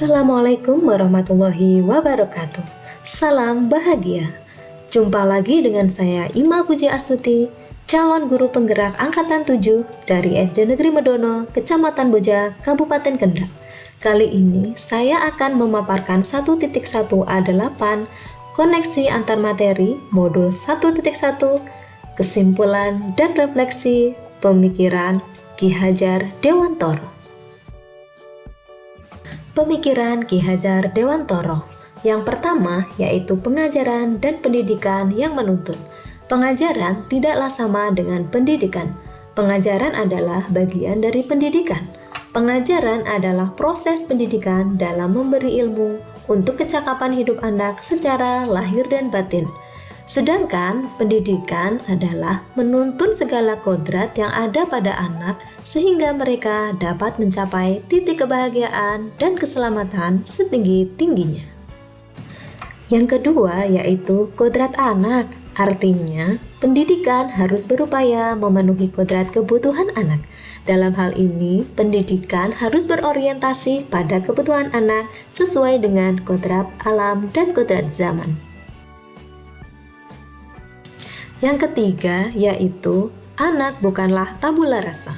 Assalamualaikum warahmatullahi wabarakatuh. Salam bahagia. Jumpa lagi dengan saya Ima Puji Astuti, calon guru penggerak angkatan 7 dari SD Negeri Medono, Kecamatan Boja, Kabupaten Kendal. Kali ini saya akan memaparkan 1.1A8 koneksi antar materi modul 1.1 kesimpulan dan refleksi pemikiran Ki Hajar Dewantoro. Pemikiran Ki Hajar Dewantoro. Yang pertama yaitu pengajaran dan pendidikan yang menuntun. Pengajaran tidaklah sama dengan pendidikan. Pengajaran adalah bagian dari pendidikan. Pengajaran adalah proses pendidikan dalam memberi ilmu untuk kecakapan hidup anak secara lahir dan batin. Sedangkan pendidikan adalah menuntun segala kodrat yang ada pada anak sehingga mereka dapat mencapai titik kebahagiaan dan keselamatan setinggi-tingginya. Yang kedua yaitu kodrat anak. Artinya, pendidikan harus berupaya memenuhi kodrat kebutuhan anak. Dalam hal ini, pendidikan harus berorientasi pada kebutuhan anak sesuai dengan kodrat alam dan kodrat zaman. Yang ketiga yaitu anak bukanlah tabula rasa.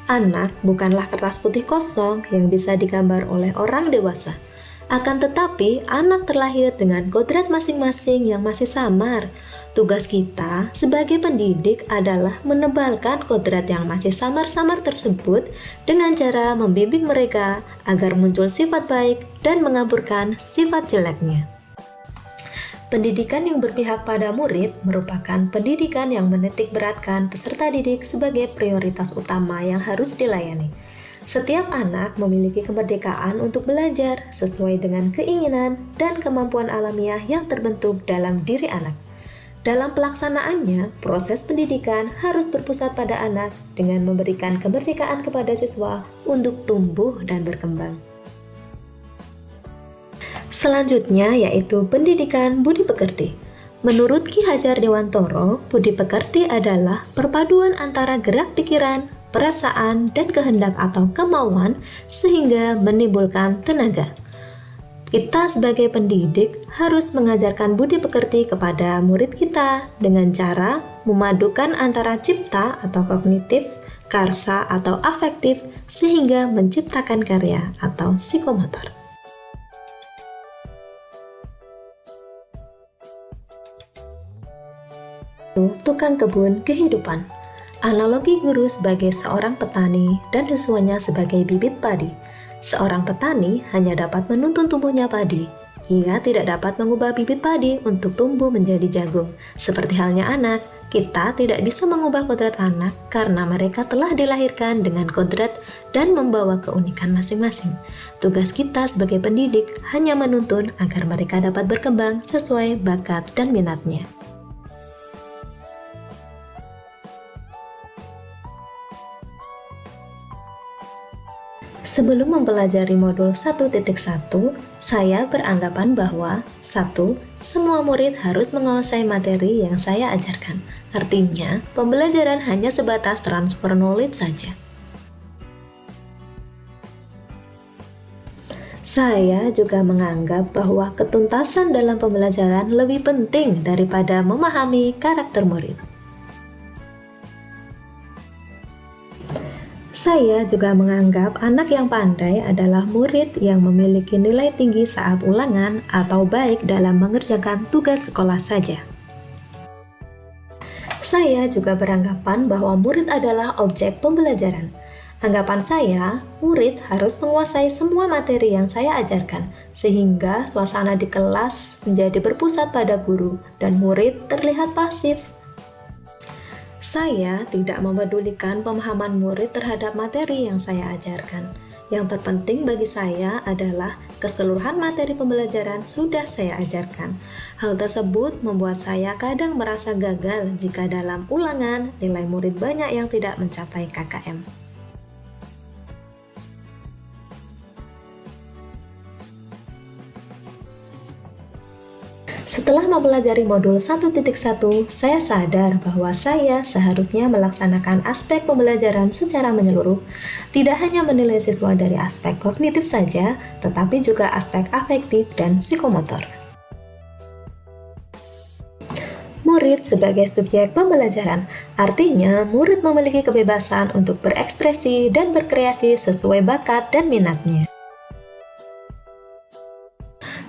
Anak bukanlah kertas putih kosong yang bisa digambar oleh orang dewasa. Akan tetapi, anak terlahir dengan kodrat masing-masing yang masih samar. Tugas kita sebagai pendidik adalah menebalkan kodrat yang masih samar-samar tersebut dengan cara membimbing mereka agar muncul sifat baik dan mengaburkan sifat jeleknya. Pendidikan yang berpihak pada murid merupakan pendidikan yang menitik beratkan peserta didik sebagai prioritas utama yang harus dilayani. Setiap anak memiliki kemerdekaan untuk belajar sesuai dengan keinginan dan kemampuan alamiah yang terbentuk dalam diri anak. Dalam pelaksanaannya, proses pendidikan harus berpusat pada anak dengan memberikan kemerdekaan kepada siswa untuk tumbuh dan berkembang. Selanjutnya yaitu pendidikan budi pekerti. Menurut Ki Hajar Dewantoro, budi pekerti adalah perpaduan antara gerak pikiran, perasaan, dan kehendak atau kemauan sehingga menimbulkan tenaga. Kita sebagai pendidik harus mengajarkan budi pekerti kepada murid kita dengan cara memadukan antara cipta atau kognitif, karsa atau afektif sehingga menciptakan karya atau psikomotor. Tukang kebun kehidupan. Analogi guru sebagai seorang petani dan siswanya sebagai bibit padi. Seorang petani hanya dapat menuntun tumbuhnya padi. Ia tidak dapat mengubah bibit padi untuk tumbuh menjadi jagung. Seperti halnya anak, kita tidak bisa mengubah kodrat anak karena mereka telah dilahirkan dengan kodrat dan membawa keunikan masing-masing. Tugas kita sebagai pendidik hanya menuntun agar mereka dapat berkembang sesuai bakat dan minatnya. Sebelum mempelajari modul 1.1, saya beranggapan bahwa 1. Semua murid harus menguasai materi yang saya ajarkan. Artinya, pembelajaran hanya sebatas transfer knowledge saja. Saya juga menganggap bahwa ketuntasan dalam pembelajaran lebih penting daripada memahami karakter murid. Saya juga menganggap anak yang pandai adalah murid yang memiliki nilai tinggi saat ulangan atau baik dalam mengerjakan tugas sekolah saja. Saya juga beranggapan bahwa murid adalah objek pembelajaran. Anggapan saya, murid harus menguasai semua materi yang saya ajarkan, sehingga suasana di kelas menjadi berpusat pada guru dan murid terlihat pasif. Saya tidak memedulikan pemahaman murid terhadap materi yang saya ajarkan. Yang terpenting bagi saya adalah keseluruhan materi pembelajaran sudah saya ajarkan. Hal tersebut membuat saya kadang merasa gagal jika dalam ulangan nilai murid banyak yang tidak mencapai KKM. Setelah mempelajari modul 1.1, saya sadar bahwa saya seharusnya melaksanakan aspek pembelajaran secara menyeluruh, tidak hanya menilai siswa dari aspek kognitif saja, tetapi juga aspek afektif dan psikomotor. Murid sebagai subjek pembelajaran, artinya murid memiliki kebebasan untuk berekspresi dan berkreasi sesuai bakat dan minatnya.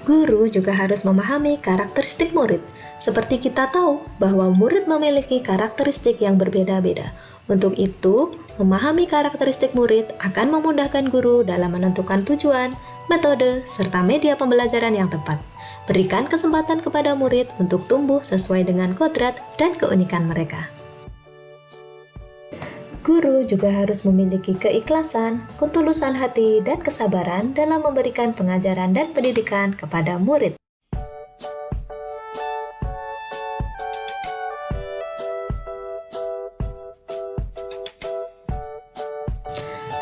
Guru juga harus memahami karakteristik murid. Seperti kita tahu bahwa murid memiliki karakteristik yang berbeda-beda. Untuk itu, memahami karakteristik murid akan memudahkan guru dalam menentukan tujuan, metode, serta media pembelajaran yang tepat. Berikan kesempatan kepada murid untuk tumbuh sesuai dengan kodrat dan keunikan mereka. Guru juga harus memiliki keikhlasan, ketulusan hati, dan kesabaran dalam memberikan pengajaran dan pendidikan kepada murid.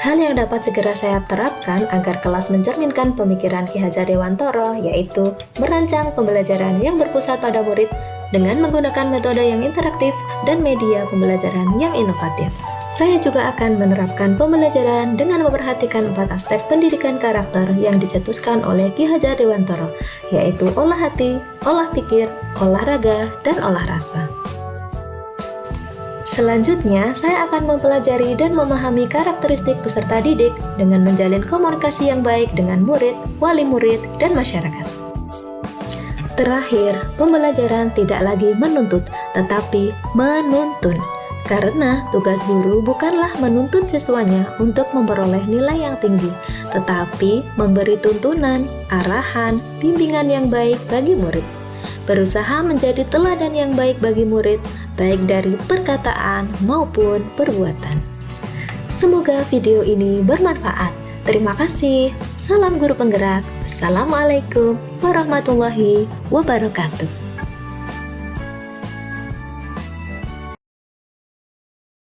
Hal yang dapat segera saya terapkan agar kelas mencerminkan pemikiran Ki Hajar Dewantara, yaitu merancang pembelajaran yang berpusat pada murid dengan menggunakan metode yang interaktif dan media pembelajaran yang inovatif. Saya juga akan menerapkan pembelajaran dengan memperhatikan 4 aspek pendidikan karakter yang dicetuskan oleh Ki Hajar Dewantara, yaitu olah hati, olah pikir, olahraga, dan olah rasa. Selanjutnya, saya akan mempelajari dan memahami karakteristik peserta didik dengan menjalin komunikasi yang baik dengan murid, wali murid, dan masyarakat. Terakhir, pembelajaran tidak lagi menuntut, tetapi menuntun. Karena tugas guru bukanlah menuntun siswanya untuk memperoleh nilai yang tinggi, tetapi memberi tuntunan, arahan, bimbingan yang baik bagi murid. Berusaha menjadi teladan yang baik bagi murid, baik dari perkataan maupun perbuatan. Semoga video ini bermanfaat. Terima kasih. Salam guru penggerak. Assalamualaikum warahmatullahi wabarakatuh.